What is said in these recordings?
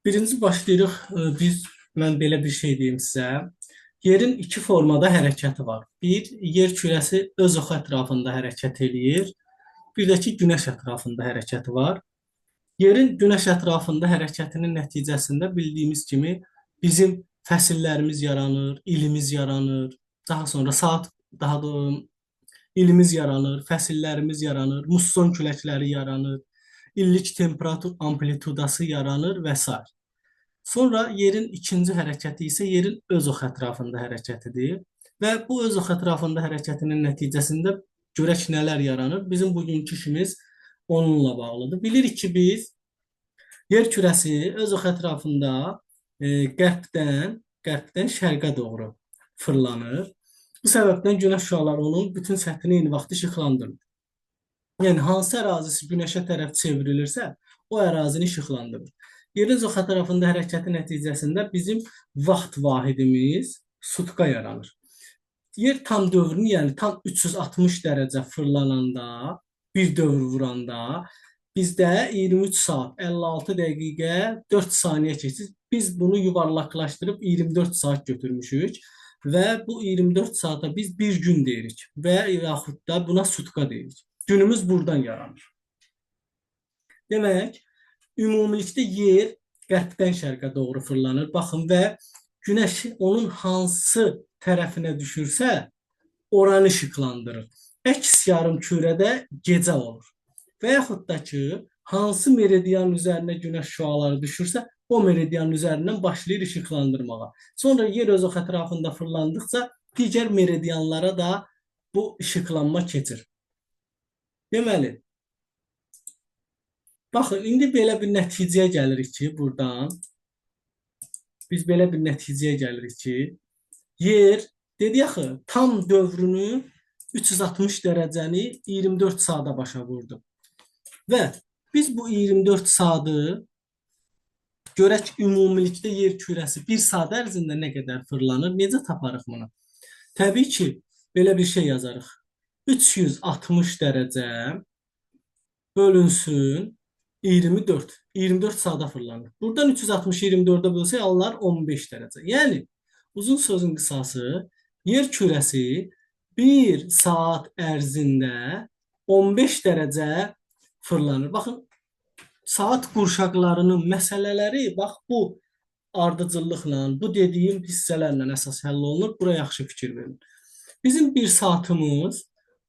Birinci başlayırıq. Mən belə bir şey deyim sizə. Yerin iki formada hərəkəti var. Bir, yer kürəsi öz oxu ətrafında hərəkət eləyir. Bir də ki, günəş ətrafında hərəkəti var. Yerin günəş ətrafında hərəkətinin nəticəsində bildiyimiz kimi bizim fəsillərimiz yaranır, ilimiz yaranır, daha sonra saat, daha da ilimiz yaranır, fəsillərimiz yaranır, musson küləkləri yaranır, illik temperatur amplitudası yaranır və s. Sonra yerin ikinci hərəkəti isə yerin öz oxu ətrafında hərəkətidir. Və bu öz oxu ətrafında hərəkətinin nəticəsində görək nələr yaranır. Bizim bugünkü işimiz onunla bağlıdır. Bilirik ki, biz yer kürəsi öz oxu ətrafında qərbdən şərqə doğru fırlanır. Bu səbəbdən günəş şüaları onun bütün səthini eyni vaxtda işıqlandırır. Yəni hansı ərazisi günəşə tərəf çevrilirsə, o ərazini işıqlandırır. Yerin zoxa tərəfində hərəkəti nəticəsində bizim vaxt vahidimiz sutka yaranır. Yer tam dövrünü, yəni tam 360 dərəcə fırlananda, bir dövr vuranda bizdə 23 saat 56 dəqiqə 4 saniyə keçir. Biz bunu yuvarlaqlaşdırıb 24 saat götürmüşük və bu 24 saata biz bir gün deyirik və yaxud da buna sutka deyirik. Günümüz buradan yaranır. Demək, ümumilikdə yer qərbdən şərqə doğru fırlanır. Baxın və günəş onun hansı tərəfinə düşürsə, oranı işıqlandırır. Əks yarımkürədə gecə olur. Və yaxud da ki, hansı meridian üzərinə günəş şüaları düşürsə, o meridian üzərindən başlayır işıqlandırmağa. Sonra yer öz oxu ətrafında fırlandıqca digər meridianlara da bu işıqlanma keçir. Deməli, baxın, indi belə bir nəticəyə gəlirik ki, buradan biz belə bir nəticəyə gəlirik ki, yer, dedi axı, tam dövrünü 360 dərəcəni 24 saata başa vurdu. Və biz bu 24 saatı görək ümumilikdə yer kürəsi 1 saat ərzində nə qədər fırlanır, necə taparıq bunu? Təbii ki, belə bir şey yazarıq. 360 dərəcə bölünsün 24. 24 saata fırlanır. Buradan 360-ı 24-ə bölsək alınır 15 dərəcə. Yəni, uzun sözün qısası, yer kürəsi 1 saat ərzində 15 dərəcə fırlanır. Baxın, saat qurşaqlarının məsələləri bax bu ardıcıllıqla, bu dediyim hissələrlə əsas həll olunur. Bura yaxşı fikir verin. Bizim 1 saatımız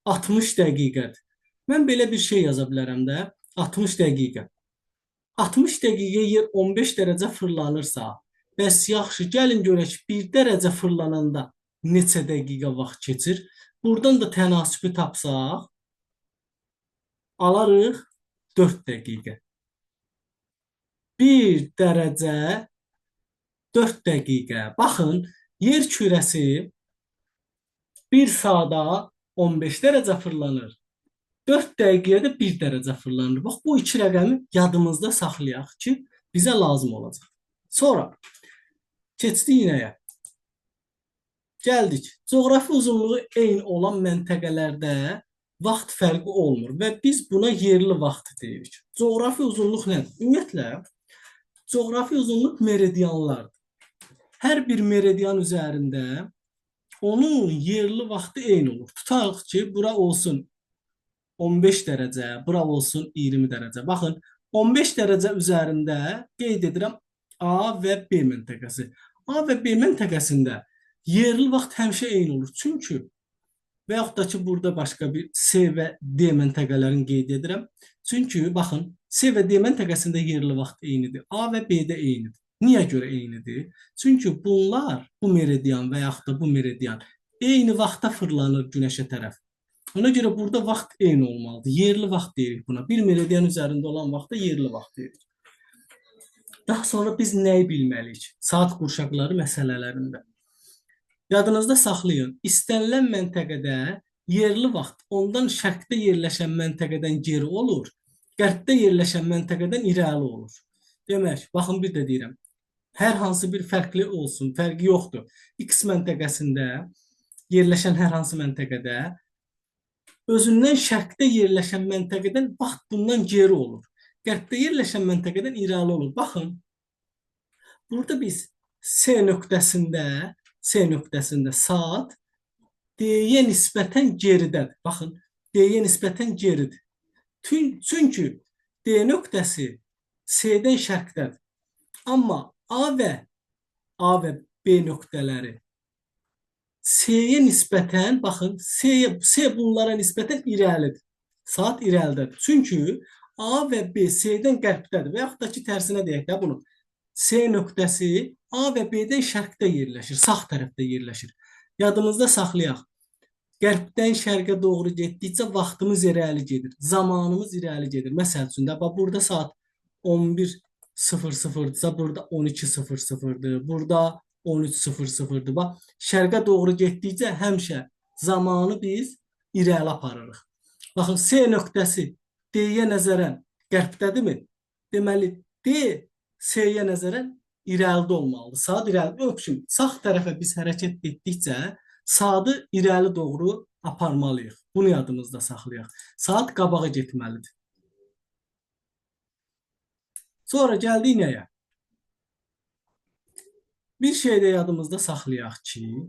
60 dəqiqədir. Mən belə bir şey yaza bilərəm də, 60 dəqiqə. 60 dəqiqə yer 15 dərəcə fırlanırsa, bəs yaxşı, gəlin görək 1 dərəcə fırlananda neçə dəqiqə vaxt keçir? Buradan da tənasibi tapsaq, alarıq 4 dəqiqə. 1 dərəcə 4 dəqiqə. Baxın, yer kürəsi 1 saata 15 dərəcə fırlanır. 4 dəqiqəyə də 1 dərəcə fırlanır. Bax, bu iki rəqəmi yadımızda saxlayaq ki, bizə lazım olacaq. Sonra keçdik inəyə. Gəldik. Coğrafi uzunluğu eyni olan məntəqələrdə vaxt fərqi olmur və biz buna yerli vaxt deyirik. Coğrafi uzunluq nədir? Ümumiyyətlə, coğrafi uzunluq meridianlardır. Hər bir meridian üzərində onun yerli vaxtı eyni olur. Tutaq ki, bura olsun 15 dərəcə, bura olsun 20 dərəcə. Baxın, 15 dərəcə üzərində qeyd edirəm A və B məntəqəsi. A və B məntəqəsində yerli vaxt həmişə eyni olur. Çünki və yaxud da ki, burada başqa bir C və D məntəqələrini qeyd edirəm. Çünki, baxın, C və D məntəqəsində yerli vaxt eynidir. A və B də eynidir. Niyə görə eynidir? Çünki bunlar, bu meridian və yaxud da bu meridian eyni vaxtda fırlanır günəşə tərəf. Ona görə burada vaxt eyni olmalıdır. Yerli vaxt deyirik buna. Bir meridian üzərində olan vaxtda yerli vaxt deyirik. Daha sonra biz nəyi bilməliyik? Saat qurşaqları məsələlərində. Yadınızda saxlayın. İstənilən məntəqədə yerli vaxt ondan şərqdə yerləşən məntəqədən geri olur, qərbdə yerləşən məntəqədən irəli olur. Demək, baxın bir də deyirəm. Hər hansı bir fərqli olsun, fərqi yoxdur. X məntəqəsində yerləşən hər hansı məntəqədə özündən şərqdə yerləşən məntəqədən vaxt bundan geri olur. qərbdə yerləşən məntəqədən irəli olur. Baxın, burada biz C nöqtəsində saat D-yə nisbətən geridədir. Baxın, D-yə nisbətən geridir. Çünki D nöqtəsi C-dən şərqdədir. Amma A və B nöqtələri C-yə nisbətən, baxın, C bunlara nisbətən irəlidir. Saat irəlidədir. Çünki A və B C-dən qərbdədir. Və yaxud da ki, tərsinə deyək də bunu. C nöqtəsi A və B-dən şərqdə yerləşir, sağ tərəfdə yerləşir. Yadımızda saxlayaq. Qərbdən şərqə doğru getdikcə vaxtımız irəli gedir, zamanımız irəli gedir. Məsəl üçün də, burada saat 11:00-dırsa, burada 12:00-dır, burada 13:00-dır. Bax, şərqə doğru getdikcə həmişə zamanı biz irəli aparırıq. Baxın, C nöqtəsi D-yə nəzərən qərbdədirmi? Deməli, D C-yə nəzərən irəlidə olmalıdır. Saat irəlidə. Öpüşüm, sağ tərəfə biz hərəkət etdikcə saatı irəli doğru aparmalıyıq. Bunu yadımızda saxlayaq. Saat qabağa getməlidir. Sonra gəldik nəyə? Bir şey də yadımızda saxlayaq ki,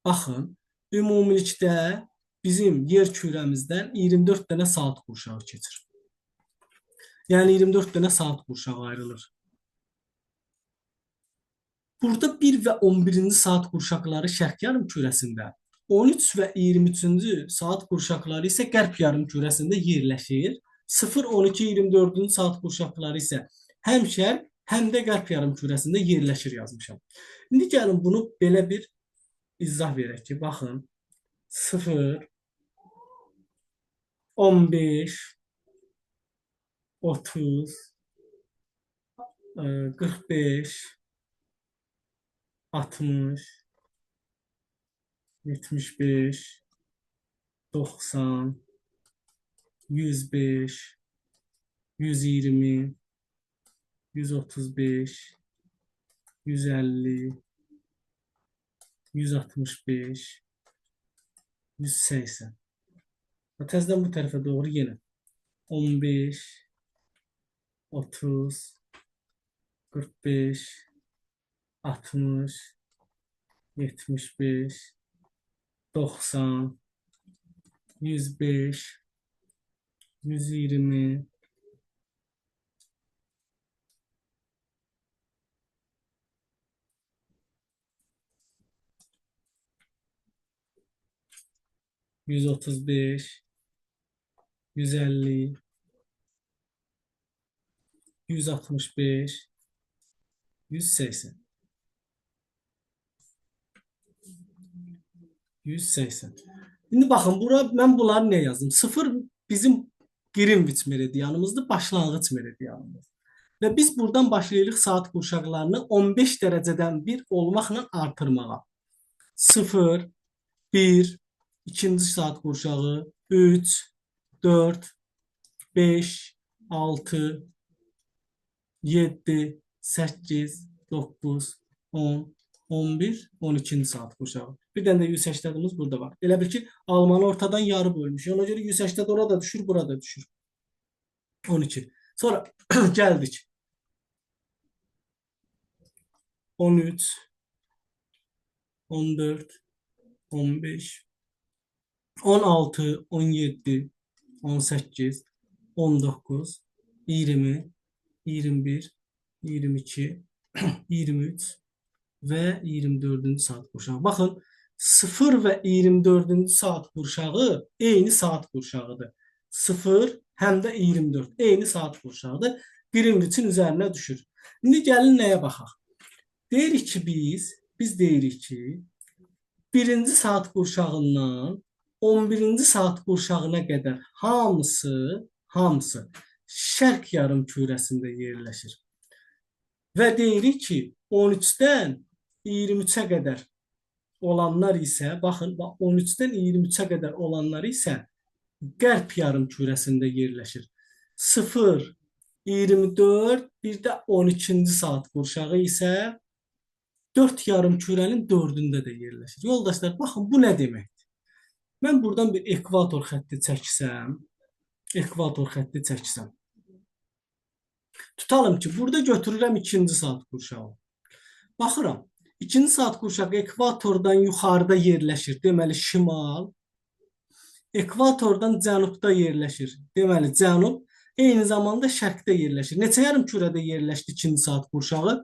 baxın, ümumilikdə bizim yer kürəmizdən 24 dənə saat qurşağı keçir. Yəni 24 dənə saat qurşağı ayrılır. Burada 1 və 11-ci saat qurşaqları şərq yarımkürəsində, 13 və 23-cü saat qurşaqları isə qərb yarımkürəsində yerləşir. 0, 12, 24-cü saat qurşaqları isə həm şərq, həm də qərb yarımkürəsində yerləşir yazmışam. İndi gəlin bunu belə bir izah verək ki, baxın, 0, 15, 30, 45, 60, 75, 90, 105, 120, 135, 150, 165, 180. Təzədən bu tərəfə doğru yenə 15, 30, 45, 60, 75, 90, 105, 120, 135, 150, 165, 180. 180. İndi baxın, bura mən bunları nə yazdım? 0 bizim Greenwich meridianımızdır, başlanğıc meridianımız. Və biz buradan başlayırıq saat qurşaqlarını 15 dərəcədən 1 olmaqla artırmağa. 0, 1, ikinci saat qurşağı, 3, 4, 5, 6, 7, 8, 9, 10, 11, 12-ci saat qurşağı. Bir dənə də 180'imiz burada var. Elə bil ki, almanı ortadan yarı bölmüş. Ona görə 180 orada düşür, burada düşür. 12. Sonra gəldik. 13, 14, 15, 16, 17, 18, 19, 20, 21, 22, 23 və 24-cü saat qurşağı. Baxın, 0 və 24-cü saat qurşağı eyni saat qurşağıdır. 0 həm də 24 eyni saat qurşağıdır. Greenwich'in üzərinə düşür. İndi gəlin nəyə baxaq? Deyirik ki, biz deyirik ki, 1-ci saat qurşağından 11-ci saat qurşağına qədər hamısı şərq yarımkürəsində yerləşir. Və deyirik ki, 13-dən 23-ə qədər olanlar isə, baxın, 13-dən 23-ə qədər olanlar isə qərb yarımkürəsində yerləşir. 0, 24, bir də 12-ci saat qurşağı isə 4 yarımkürənin 4-ündə də yerləşir. Yoldaşlar, baxın, bu nə deməkdir? Mən buradan bir ekvator xətti çəksəm, Tutalım ki, burada götürürəm ikinci saat qurşağı. Baxıram, ikinci saat qurşağı ekvatordan yuxarıda yerləşir. Deməli, şimal. Ekvatordan cənubda yerləşir. Deməli, cənub. Eyni zamanda şərqdə yerləşir. Neçə yarım kürədə yerləşdi ikinci saat qurşağı?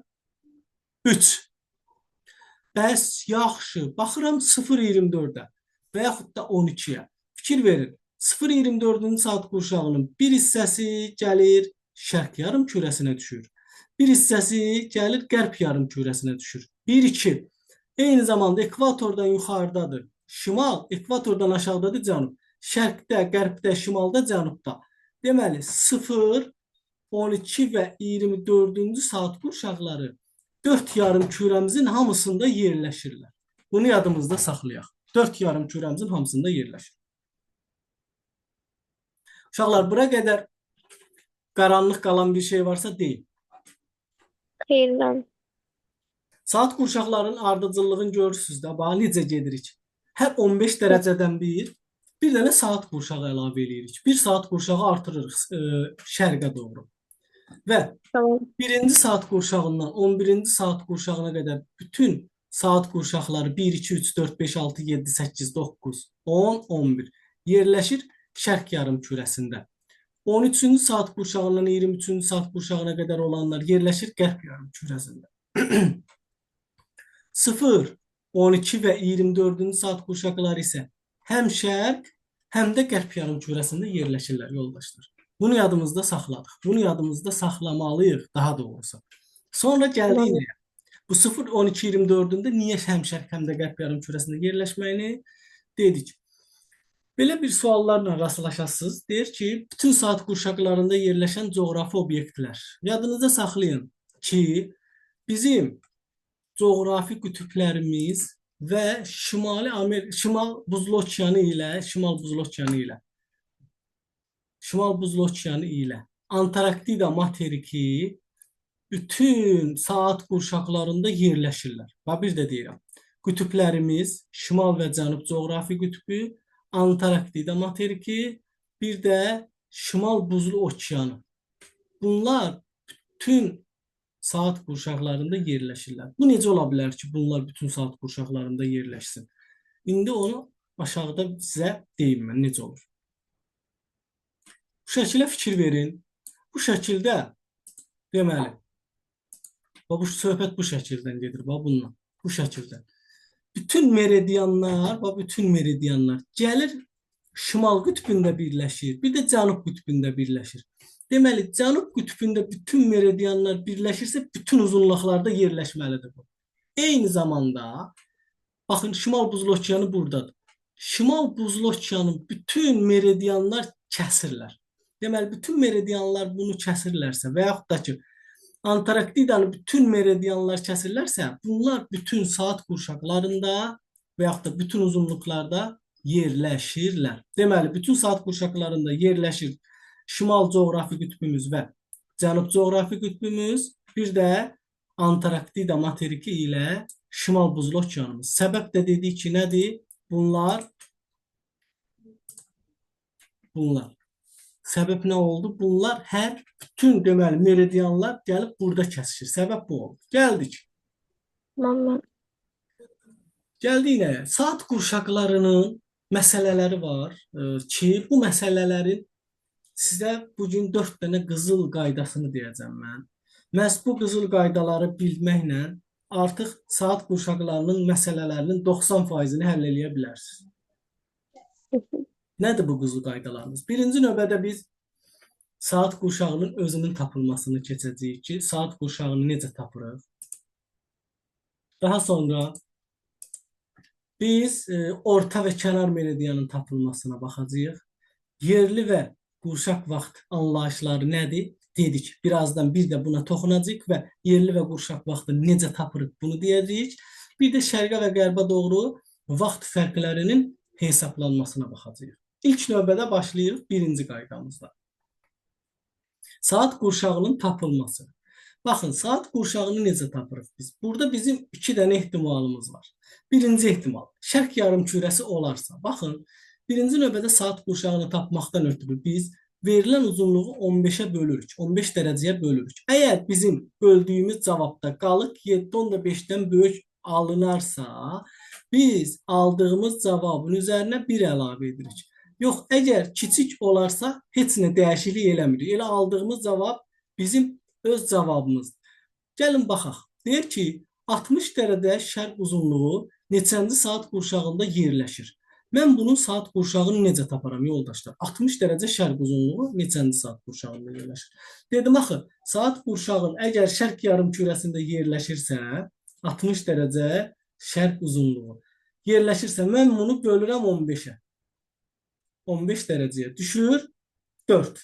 3. Bəs yaxşı, baxıram 0,24-ə və yaxud da 12-yə. Fikir verin. 0,24-cü saat qurşağının bir hissəsi gəlir şərq yarım kürəsinə düşür. Bir hissəsi gəlir qərb yarım kürəsinə düşür. 1-2. Eyni zamanda ekvatordan yuxarıdadır. Şimal, ekvatordan aşağıdadır cənub. Şərqdə, qərbdə, şimalda, cənubda. Deməli, 0, 12 və 24-cü saat qurşaqları 4 yarım kürəmizin hamısında yerləşirlər. Bunu yadımızda saxlayaq. 4 yarım kürəmizin hamısında yerləşir. Uşaqlar, bura qədər qaranlıq qalan bir şey varsa deyil. Xeyirdən. Saat qurşaqlarının ardıcıllığını görürsünüz də, bax necə gedirik. Hər 15 dərəcədən bir dənə saat qurşağı əlavə edirik. Bir saat qurşağı artırırıq şərqə doğru. Və Tamam. birinci saat qurşağından 11-ci saat qurşağına qədər bütün saat qurşaqları 1, 2, 3, 4, 5, 6, 7, 8, 9, 10, 11 yerləşir şərq yarım kürəsində. 13-cü saat qurşağından 23-cü saat qurşağına qədər olanlar yerləşir qərb yarım kürəsində. 0, 12 və 24-cü saat qurşaqları isə həm şərq, həm də qərb yarım kürəsində yerləşirlər yoldaşlar. Bunu yadımızda saxladıq. Bunu yadımızda saxlamalıyıq daha doğrusu. Sonra gəldik nəyə? Bu 0, 12, 24-də niyə həm şərq, həm də qərb yarım kürəsində yerləşməyini dedik. Belə bir suallarla rastlaşasınız. Deyir ki, bütün saat qurşaqlarında yerləşən coğrafi obyektlər. Yadınızda saxlayın ki, bizim coğrafi qütblərimiz və Şimal Buzlu Okeanı ilə Antarktida materiki bütün saat qurşaqlarında yerləşirlər. Və bir də deyirəm, qütblərimiz Şimal və Cənub coğrafi qütbü, Antarktida materiki, bir də Şimal Buzlu Okeanı. Bunlar bütün saat qurşaqlarında yerləşirlər. Bu necə ola bilər ki, bunlar bütün saat qurşaqlarında yerləşsin? İndi onu aşağıda sizə deyim mən, necə olur. Bu şəkilə fikir verin. Bu şəkildə, deməli, bu söhbət bu şəkildən gedir, bununla, bu şəkildən. Bütün meridianlar gəlir, şimal qütbündə birləşir, bir də cənub qütbündə birləşir. Deməli, cənub qütbündə bütün meridianlar birləşirsə, bütün uzunluqlarda yerləşməlidir bu. Eyni zamanda, baxın, Şimal Buzlu Okeanı buradadır. Şimal Buzlu Okeanın bütün meridianlar kəsirlər. Deməli, bütün meridianlar bunu kəsirlərsə və yaxud da ki, Antarktidanın bütün meridianlar kəsirlərsə, bunlar bütün saat qurşaqlarında və yaxud da bütün uzunluqlarda yerləşirlər. Deməli, bütün saat qurşaqlarında yerləşir Şimal coğrafi qütbümüz və Cənub coğrafi qütbümüz, bir də Antarktida materiki ilə Şimal Buzlu Okeanımız. Səbəb də dedik ki, nədir? Bunlar. Səbəb nə oldu? Bunlar bütün deməli meridianlar gəlib burada kəsişir. Səbəb bu oldu. Gəldik. Tamam. Gəldik nəyə? Saat qurşaqlarının məsələləri var ki, bu məsələlərin sizə bugün 4 dənə qızıl qaydasını deyəcəm mən. Məhz bu qızıl qaydaları bilməklə artıq saat qurşaqlarının məsələlərinin 90%-ni həll edə bilərsiniz. Nədir bu qızıl qaydalarımız? Birinci növbədə biz saat qurşağının özünün tapılmasını keçəcəyik ki, saat qurşağını necə tapırıq? Daha sonra biz orta və kənar meridianın tapılmasına baxacağıq. Yerli və qurşaq vaxt anlayışları nədir? Dedik. Birazdan bir də buna toxunacağıq və yerli və qurşaq vaxtı necə tapırıq bunu deyəcəyik. Bir də şərqə və qərbə doğru vaxt fərqlərinin hesablanmasına baxacağıq. İlk növbədə başlayırıq birinci qaydamızda. Saat qurşağının tapılması. Baxın, saat qurşağını necə tapırıq biz? Burada bizim 2 dənə ehtimalımız var. Birinci ehtimal, şərq yarım kürəsi olarsa. Baxın, birinci növbədə saat qurşağını tapmaqdan ötürü biz Verilen uzunluğu 15'e bölürük. 15 dərəcəyə bölürük. Əgər bizim böldüyümüz cavabda qalıq 7,5-dən böyük alınarsa, biz aldığımız cavabın üzərinə 1 əlavə edirik. Yox, əgər kiçik olarsa heç nə dəyişiklik eləmirik. Elə aldığımız cavab bizim öz cavabımızdır. Gəlin baxaq. Deyir ki, 60 dərəcə şərq uzunluğu neçənci saat qurşağında yerləşir? Mən bunun saat qurşağını necə taparam yoldaşlar? 60 dərəcə şərq uzunluğu neçənci saat qurşağında yerləşir? Dedim axı, saat qurşağın əgər şərq yarımkürəsində yerləşirsə, 60 dərəcə şərq uzunluğu yerləşirsə, mən bunu bölürəm 15-ə. 15 dərəcəyə düşür 4.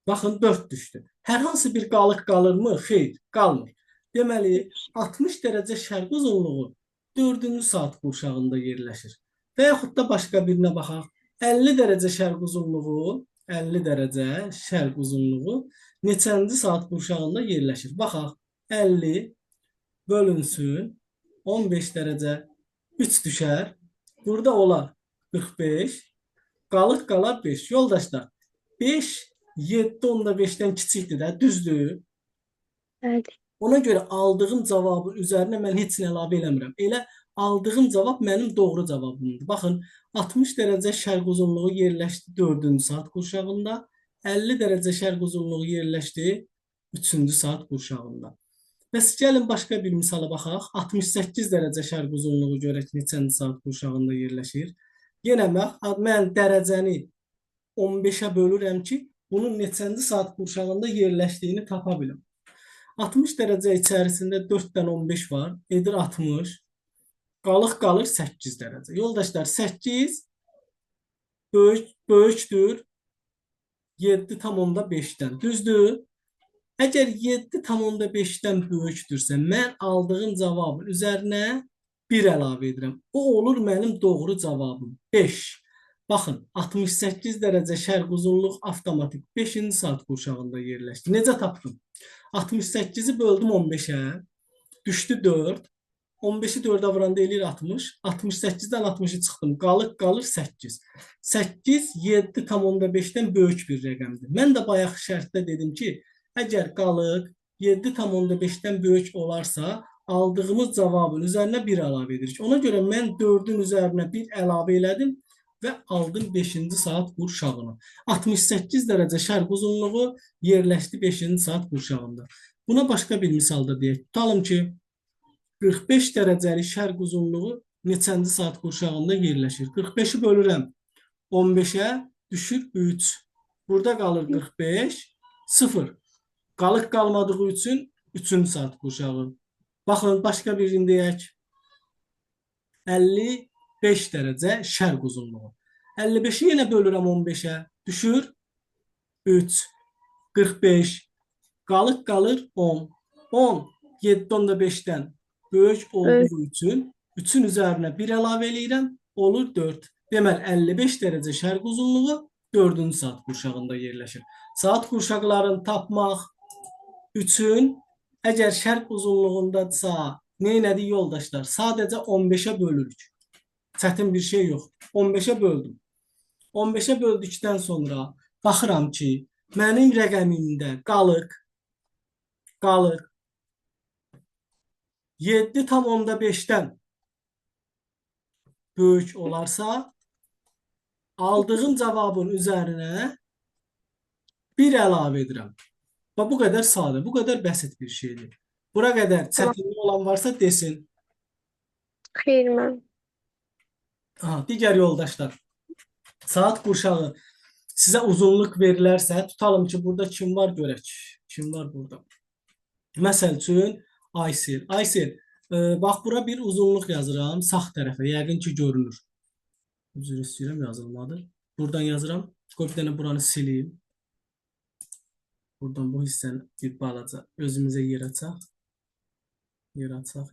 Baxın 4 düşdü. Hər hansı bir qalıq qalırmı? Xeyr, qalmır. Deməli, 60 dərəcə şərq uzunluğu 4-cü saat qurşağında yerləşir. Və yaxud da başqa birinə baxaq. 50 dərəcə şərq uzunluğu, 50 dərəcə şərq uzunluğu neçənci saat qurşağında yerləşir? Baxaq. 50 bölünsün 15 dərəcə 3 düşər. Burada olar 45. Qalıq qalar 5. Yoldaşlar, 5 7,5-dən kiçikdir də, düzdür? Evet. Ona görə aldığım cavabın üzərinə mən heç nə əlavə eləmirəm. Elə aldığım cavab mənim doğru cavabımdır. Baxın, 60 dərəcə şərq uzunluğu yerləşdi 4-cü saat qurşağında, 50 dərəcə şərq uzunluğu yerləşdi 3-cü saat qurşağında. Bəs gəlin başqa bir misala baxaq. 68 dərəcə şərq uzunluğu görək neçənci saat qurşağında yerləşir. Yenə mən dərəcəni 15-ə bölürəm ki, bunun neçənci saat qurşağında yerləşdiyini tapa bilim. 60 dərəcə içərisində 4-dən 15 var, edir 60. Qalıq qalır 8 dərəcə. Yoldaşlar, 8 böyükdür 7,5-dən. Düzdür? Əgər 7,5-dən böyükdürsə, mən aldığım cavabın üzərinə 1 əlavə edirəm. O olur mənim doğru cavabım. 5. Baxın, 68 dərəcə şərq uzunluq avtomatik 5-ci saat qurşağında yerləşdi. Necə tapdım? 68-i böldüm 15-ə, düşdü 4. 15-i 4-ə vuranda eləyir 60. 68-dən 60-ı çıxdım. Qalır 8. 8 7,5-dən böyük bir rəqəmdir. Mən də bayaq şərtdə dedim ki, əgər qalıq 7,5-dən böyük olarsa, aldığımız cavabın üzərinə 1 əlavə edirik. Ona görə mən 4-ün üzərinə 1 əlavə elədim və aldım 5-ci saat qurşağını. 68 dərəcə şərq uzunluğu yerləşdi 5-ci saat qurşağında. Buna başqa bir misal da deyək. Tutalım ki, 45 dərəcəli şərq uzunluğu neçənci saat qurşağında yerləşir? 45-i bölürəm 15-ə, düşür 3. Burada qalır 45, 0. Qalıq qalmadığı üçün 3-cü saat qurşağı. Baxın, başqa birini deyək. 55 dərəcə şərq uzunluğu. 55-i yenə bölürəm 15-ə, düşür 3. 45. Qalıq qalır 10. 10 7,5-dən böyük olduğu üçün 3-ün üzərinə 1 əlavə eləyirəm, olur 4. Deməli, 55 dərəcə şərq uzunluğu 4-cü saat qurşağında yerləşir. Saat qurşaqlarını tapmaq üçün əgər şərq uzunluğundadsa, nə elədik yoldaşlar? Sadəcə 15-ə bölürük. Çətin bir şey yox. 15-ə böldüm. 15-ə böldükdən sonra baxıram ki, mənim rəqəmimdə qalıq 7,5-dən böyük olarsa, aldığım cavabın üzərinə 1 əlavə edirəm. Və bu qədər sadə, bu qədər bəsit bir şeydir. Bura qədər çətinlik olan varsa desin. Xeyr, mən. Digər yoldaşlar, saat qurşağı sizə uzunluq verilərsə, tutalım ki, burada kim var görək. Kim var burada? Məsəl üçün, Aysel. Aysel, bax, bura bir uzunluq yazıram sağ tərəfə. Yəqin ki, görünür. Üzr istəyirəm, yazılmadı. Buradan yazıram. Qoy bir dənə buranı sileyim. Buradan bu hissəni bir balaca özümüzə yer açaq. Yer açaq.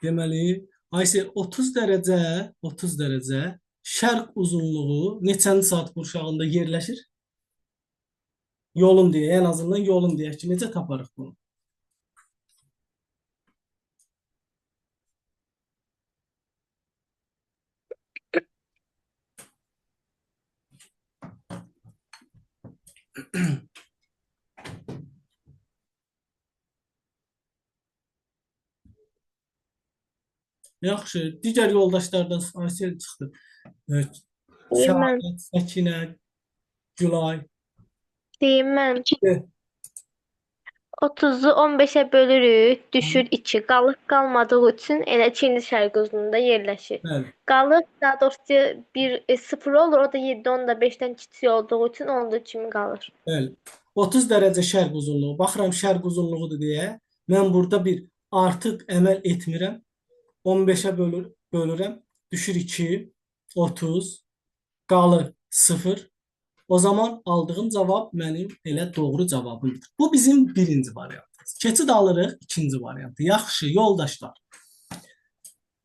Deməli, Aysel 30 dərəcə şərq uzunluğu neçənci saat qurşağında yerləşir? Yolun deyə, ən azından yolun deyək ki, necə taparıq bunu? Yaxşı, digər yoldaşlardan Aysel çıxdı. Evet. Deyim mən. Səadət, Səkinə, Gülay. Deyim mən. De. 30-u 15-ə bölürük, düşür 2. Qalıq qalmadığı üçün elə Çin şərq uzunluğunda yerləşir. Bəli, Qalıq daha doğrusu 0 olur, o da 7 10 da 5-dən kiçik olduğu üçün 10 kimi qalır. bəli. 30 dərəcə şərq uzunluğu. Baxıram şərq uzunluğudur deyə. Mən burada bir artıq əməl etmirəm. 15'e bölürəm. Düşür 2, 30, qalır 0. O zaman aldığım cavab mənim elə doğru cavabımdır. Bu bizim birinci variantımız. Keçid alırıq ikinci variantı. Yaxşı, yoldaşlar.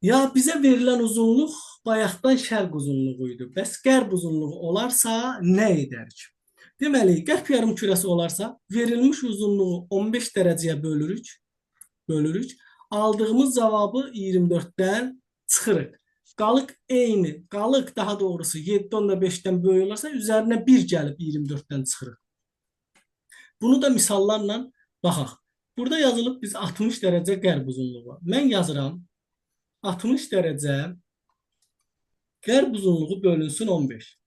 Ya bizə verilən uzunluq bayaqdan şərq uzunluğu idi. Bəs qərb uzunluğu olarsa nə edərik? Deməli, qərb yarımkürəsi olarsa verilmiş uzunluğu 15 dərəcəyə bölürük. Aldığımız cavabı 24'dən çıxırıq. Qalıq eyni. Qalıq daha doğrusu 7/5'dən böyük olarsa üzərinə 1 gəlib 24'dən çıxırıq. Bunu da misallarla baxaq. Burada yazılıb biz 60 dərəcə qərb uzunluğu. Mən yazıram 60 dərəcə qərb uzunluğu bölünsün 15.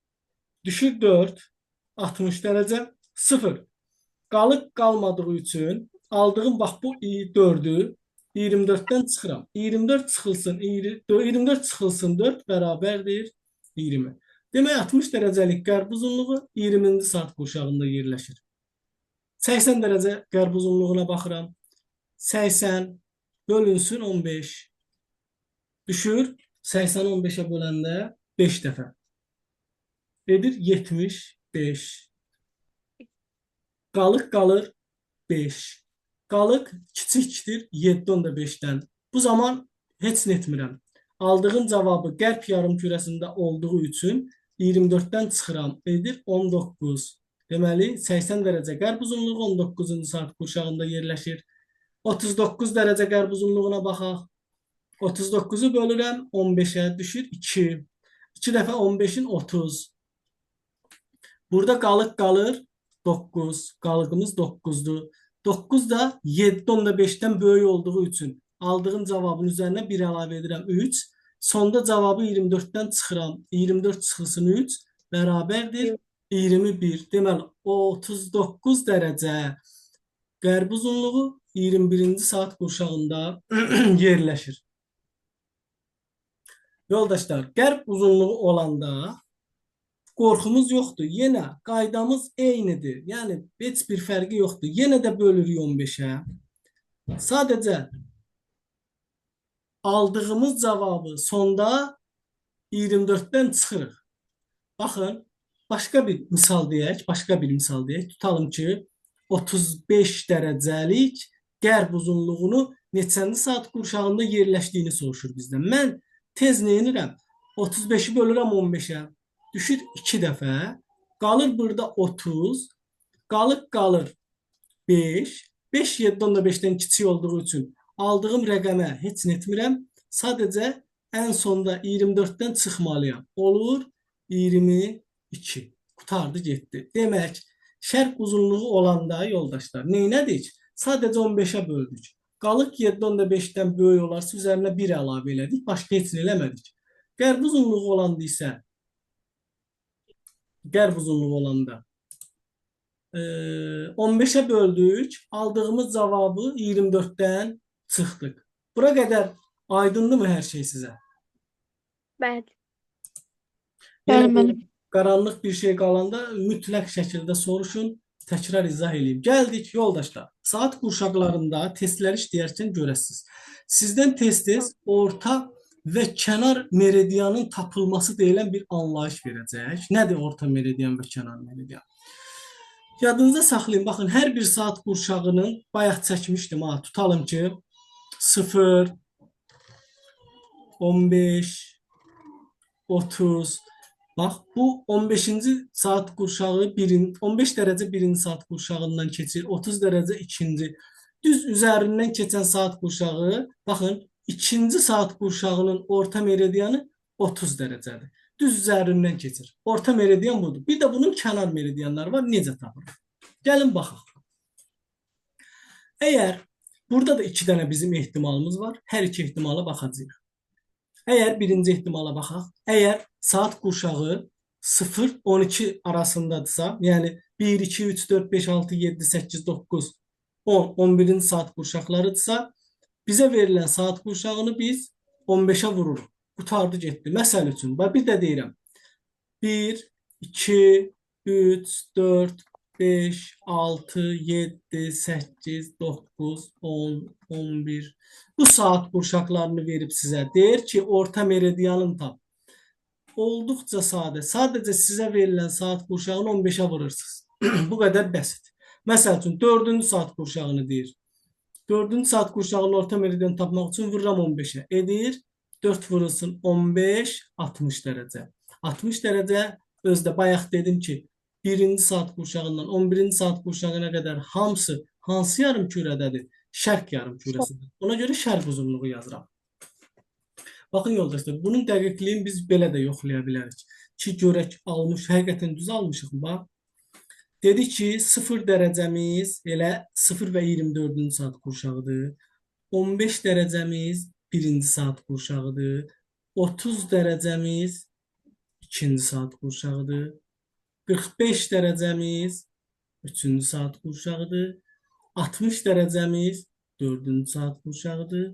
Düşür 4, 60 dərəcə 0. Qalıq qalmadığı üçün aldığım bax bu 4'ü 24'ten çıxıram. 24 çıxılsın 24 çıxılsın 4 bərabərdir 20. Demək 60 dərəcəlik qərb uzunluğu 20-ci saat qurşağında yerləşir. 80 dərəcə qərb uzunluğuna baxıram. 80 bölünsün 15. Düşür 80 15'e böləndə 5 dəfə. Edir 75. Qalıq qalır 5. Qalıq kiçikdir 7/5'dən. Bu zaman heç nə etmirəm. Aldığım cavabı qərb yarımkürəsində olduğu üçün 24'dən çıxıram. Edir 19. Deməli 80 dərəcə qərb uzunluğu 19-cu saat qurşağında yerləşir. 39 dərəcə qərb uzunluğuna baxaq. 39'u bölürəm 15'ə düşür 2. 2 dəfə 15'in 30. Burada qalıq qalır 9. Qalığımız 9'dur. 9 da 7/5'ten böyük olduğu üçün aldığım cavabın üzərinə 1 əlavə edirəm 3. Sonda cavabı 24'ten çıxıram. 24 çıxılsın 3 bərabərdir 21. Deməli 39 dərəcə qərb uzunluğu 21-ci saat qurşağında yerləşir. Yoldaşlar, qərb uzunluğu olanda qorxumuz yoxdur. Yenə qaydamız eynidir. Yəni heç bir fərqi yoxdur. Yenə də bölürük 15'ə. Sadəcə aldığımız cavabı sonda 24'ten çıxırıq. Baxın, başqa bir misal deyək. Tutalım ki, 35 dərəcəlik qərb uzunluğunu neçənci saat qurşağında yerləşdiyini soruşur bizdən. Mən tez nə edirəm? 35'i bölürəm 15'ə. Düşür 2 dəfə. Qalır burada 30. Qalıq qalır 5. 5 7/5'ten kiçik olduğu üçün aldığım rəqəmə heç nə etmirəm. Sadəcə ən sonda 24'ten çıxmalıyam. Olur 22. Qutardı getdi. Demək, şərq uzunluğu olanda yoldaşlar neynədik? Sadəcə 15'ə böldük. Qalıq 7/5'ten böyük olarsa üzərinə 1 əlavə elədik. Başqa heç nə eləmədik. Qərb uzunluğu olanda isə qərb uzunluğu olanda 15'ə böldük. Aldığımız cavabı 24'ten çıxdıq. Bura qədər aydındır mı hər şey sizə? Bəli. Yəni Bəli, müəllim. qaranlıq bir şey qalanda mütləq şəkildə soruşun, təkrar izah edeyim. Gəldik yoldaşlar. Saat qurşaqlarında testləri işləyərkən görəsiniz. Sizdən tez-tez orta və kənar meridianın tapılması deyilən bir anlayış verəcək. Nədir orta meridian və kənar meridian? Yadınıza saxlayın. Baxın, hər bir saat qurşağının bayaq çəkmişdim. Tutalım ki 0, 15, 30. Bax, bu 15-ci saat qurşağı 15 dərəcə birinci saat qurşağından keçir, 30 dərəcə ikinci. Düz üzərindən keçən saat qurşağı, baxın, ikinci saat qurşağının orta meridianı 30 dərəcədir. Düz üzərindən keçir. Orta meridian budur. Bir də bunun kənar meridianları var. Necə tapırıq? Gəlin baxaq. Əgər burada da 2 dənə bizim ehtimalımız var. Hər iki ehtimala baxacağıq. Əgər birinci ehtimala baxaq, əgər saat qurşağı 0-12 arasındadırsa, yəni 1, 2, 3, 4, 5, 6, 7, 8, 9, 10, 11-ci saat qurşaqlarıdırsa, bizə verilən saat qurşağını biz 15-ə vururuq. Qutardı getdi. Məsəl üçün, bir də deyirəm. 1, 2, 3, 4, 5, 6, 7, 8, 9, 10, 11. Bu saat qurşaqlarını verib sizə. Deyir ki, orta meridianın tap. Olduqca sadə. Sadəcə sizə verilən saat qurşağını 15-ə vurursunuz. Bu qədər bəsit. Məsəl üçün, 4-cü saat qurşağını deyir. 4-cü saat qurşağının orta meridianı tapmaq üçün vururam 15-ə. Edir. 4 vurulsun 15, 60 dərəcə. 60 dərəcə özdə bayaq dedim ki, birinci saat qurşağından 11-ci saat qurşağına qədər hamısı hansı yarımkürədədir? Şərq yarımkürəsidir. Ona görə şərq uzunluğu yazıram. Baxın yoldaşlar, bunun dəqiqliyini biz belə də yoxlaya bilərik. Ki, görək almış, həqiqətən düz almışıq. Bax, dedi ki, 0 dərəcəmiz elə 0 və 24-cü saat qurşağıdır. 15 dərəcəmiz birinci saat qurşağıdır. 30 dərəcəmiz ikinci saat qurşağıdır. 45 dərəcəmiz 3-cü saat qurşağıdır. 60 dərəcəmiz 4-cü saat qurşağıdır.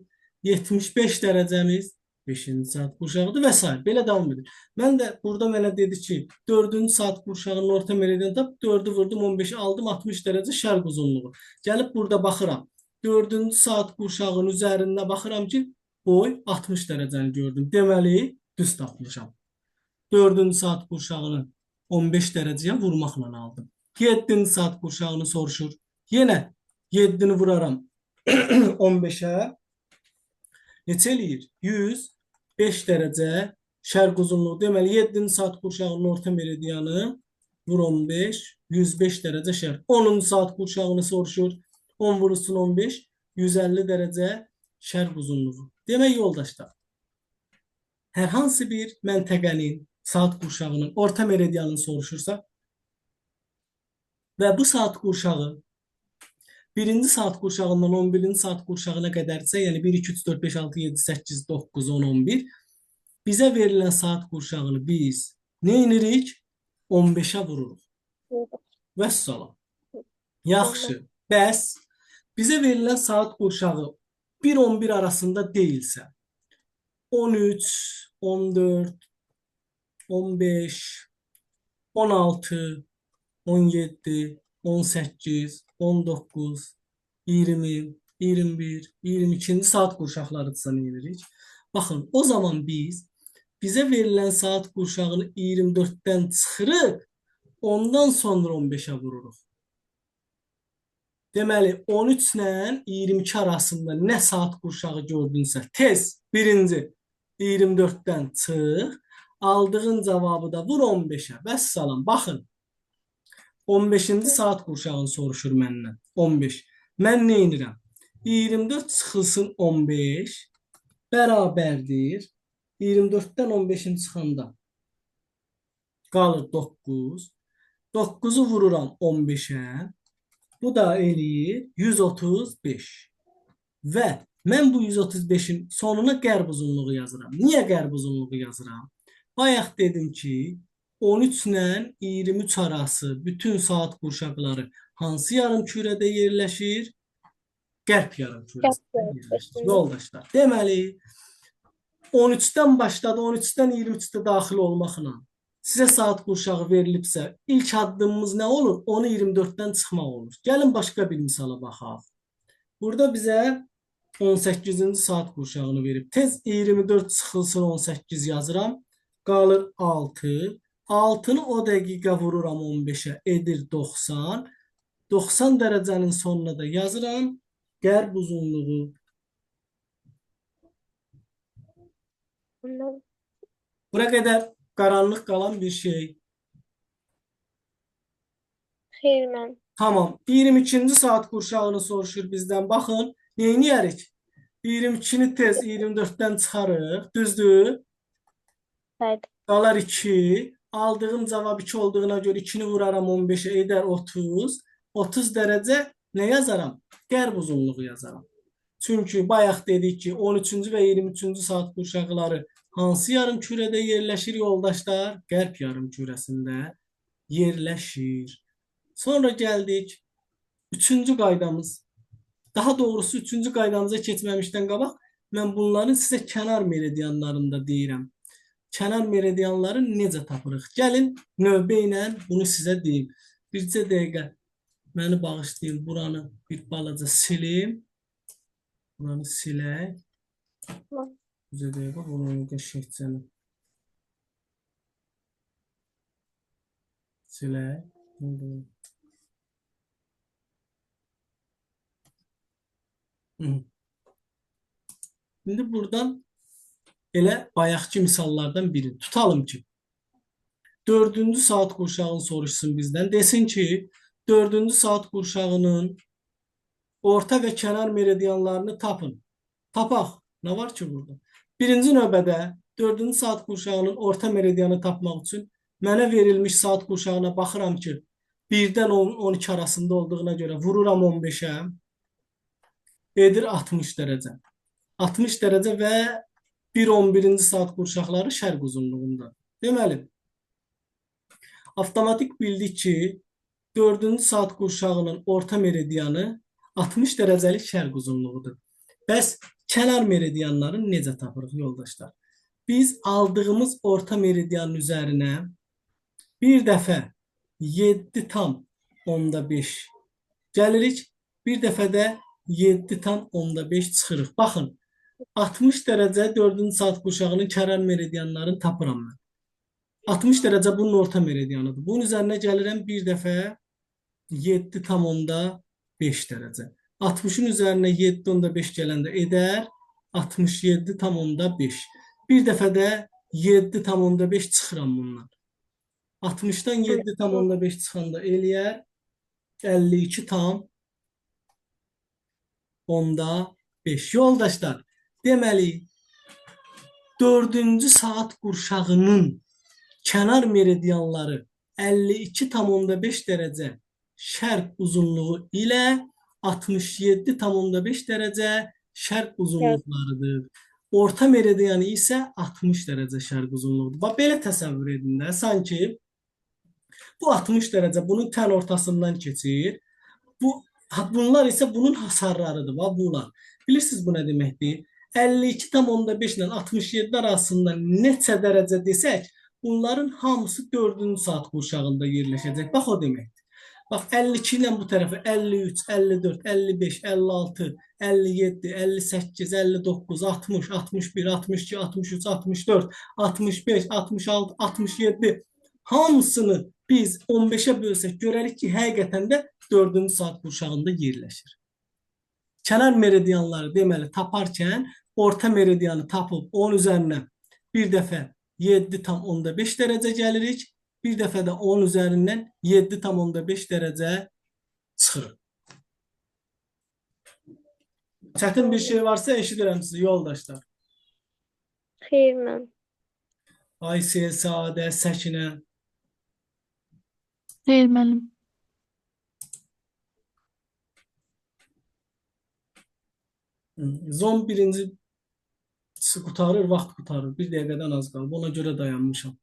75 dərəcəmiz 5-ci saat qurşağıdır və s. Belə davam edir. Mən də burada mənə dedi ki, 4-cü saat qurşağının orta meridianı tap, 4-ü vurdum, 15-i aldım, 60 dərəcə şərq uzunluğu. Gəlib burada baxıram. 4-cü saat qurşağının üzərində baxıram ki, boy 60 dərəcəni gördüm. Deməli, düz tapmışam. 4-cü saat qurşağını 15 dərəcəyə vurmaqla aldım. 7-ci saat qurşağını soruşur. Yenə 7-ni vuraram 15-ə. Neçə eləyir? 105 dərəcə şərq uzunluğu. Deməli, 7-ci saat qurşağının orta meridianı vur 15, 105 dərəcə şərq. 10-cu saat qurşağını soruşur. 10 vurulsun 15, 150 dərəcə şərq uzunluğu. Demək yoldaşlar, hər hansı bir məntəqənin saat qurşağının orta meridianını soruşursa və bu saat qurşağı birinci saat qurşağından 11-ci saat qurşağına qədərsə, yəni 1, 2, 3, 4, 5, 6, 7, 8, 9, 10, 11, bizə verilən saat qurşağını biz nə edirik? 15-ə vururuq. Vəssalam. Yaxşı. Bəs bizə verilən saat qurşağı 1-11 arasında deyilsə, 13, 14, 15, 16, 17, 18, 19, 20, 21, 22-ci saat qurşaqlarıdırsa nə edirik? Baxın, o zaman bizə verilən saat qurşağını 24-dən çıxırıq, ondan sonra 15-ə vururuq. Deməli, 13 ilə 22 arasında nə saat qurşağı gördünsə, tez birinci 24-dən çıx, aldığın cavabı da vur 15-ə. Vəssalam, baxın. 15-ci saat qurşağını soruşur məndən. 15. Mən nə edirəm? 24 çıxılsın 15 bərabərdir. 24-dən 15-in çıxanda qalır 9. 9-u vururam 15-ə. Bu da eləyir 135. Və mən bu 135-in sonuna qərb uzunluğu yazıram. Niyə qərb uzunluğu yazıram? Bayaq dedim ki, 13 ilə 23 arası bütün saat qurşaqları hansı yarımkürədə yerləşir? Qərb yarımkürəsində yerləşir. Yoldaşlar, deməli 13-dən başladı, 13-dən 23-də daxil olmaqla sizə saat qurşağı verilibsə, ilk addımımız nə olur? Onu 24-dən çıxmaq olur. Gəlin başqa bir misala baxaq. Burada bizə 18-ci saat qurşağını verib. Tez 24 çıxılsın 18 yazıram. Qalır 6. 6-nı o dəqiqə vururam 15-ə, edir 90. 90 dərəcənin sonuna da yazıram. Qərb uzunluğu. Bura qədər Qaranlıq qalan bir şey. Xeyr, müəllim. Tamam. 22-ci saat qurşağını soruşur bizdən. Baxın, neyniyərik? 22-ni tez 24-dən çıxarıq. Düzdür? Bəli. Qalar 2. Aldığım cavab 2 olduğuna görə 2-ni vuraram 15-ə edər 30. 30 dərəcə nə yazaram? Qərb uzunluğu yazaram. Çünki bayaq dedik ki 13-cü və 23-cü saat qurşaqları hansı yarımkürədə yerləşir yoldaşlar? Qərb yarımkürəsində yerləşir. Sonra gəldik 3-cü qaydamız. Daha doğrusu 3-cü qaydamıza keçməmişdən qabaq mən bunların sizə kənar meridianlarında deyirəm. Kənar meridianları necə tapırıq? Gəlin növbə ilə bunu sizə deyim. Bircə dəqiqə məni bağışlayın. Buranı bir balaca silim. Buranı silək. Tamam. Bircə dəqiqə bunu qəşəngcə silək. İndi buradan elə bayaqki misallardan biri. Tutalım ki 4-cü saat qurşağını soruşsun bizdən. Desin ki 4-cü saat qurşağının orta və kənar meridianlarını tapın. Tapaq. Nə var ki burada? Birinci növbədə 4-cü saat qurşağının orta meridianı tapmaq üçün mənə verilmiş saat qurşağına baxıram ki 1-dən 12 arasında olduğuna görə vururam 15-ə. Edir 60 dərəcə. 60 dərəcə və 1-11-ci saat qurşaqları şərq uzunluğunda. Deməli, avtomatik bildik ki 4-cü saat qurşağının orta meridianı 60 dərəcəlik şərq uzunluğudur. Bəs kənar meridianları necə tapırıq yoldaşlar? Biz aldığımız orta meridianın üzərinə bir dəfə 7,5 gəlirik. Bir dəfə də 7,5 çıxırıq. Baxın, 60 dərəcə 4-cü saat qurşağının kənar meridianlarını tapıram mən. 60 dərəcə bunun orta meridianıdır. Bunun üzərinə gəlirəm bir dəfə 7,5 dərəcə. 60-ın üzərinə 7,5 gələndə edər 67,5. Bir dəfə də 7,5 çıxıram bundan. 60-dan 7,5 çıxanda eləyər 52,5. Yoldaşlar, deməli 4-cü saat qurşağının kənar meridianları 52,5 dərəcə şərq uzunluğu ilə 67,5 dərəcə şərq uzunluqlarıdır. Orta meridianı isə 60 dərəcə şərq uzunluğudur. Bax, belə təsəvvür edin də, sanki bu 60 dərəcə bunun tən ortasından keçir. Bunlar isə bunun hasarlarıdır. Bunlar. Bilirsiniz bu nə deməkdir? 52,5 ilə 67 arasında neçə dərəcə desək, bunların hamısı 4-cü saat qurşağında yerləşəcək. Bax, o deməkdir. Bax, 52 ilə bu tərəfə 53, 54, 55, 56, 57, 58, 59, 60, 61, 62, 63, 64, 65, 66, 67 hamısını biz 15-ə bölsək görərik ki, həqiqətən də 4-cü saat qurşağında yerləşir. Kənar meridianları deməli taparkən orta meridianı tapıb onun üzərinə bir dəfə 7,5 dərəcə gəlirik. Bir dəfə də onun üzərindən 7,5 dərəcə çıxırıq. Çətin bir şey varsa eşidirəm sizi yoldaşlar. Xeyr, müəllim. Aysel, Sadə, Səkinə. Xeyr, müəllim. Zon birincisi qutarır, vaxt qutarır. Bir dəqiqədən az qalıb. Ona görə dayanmışam.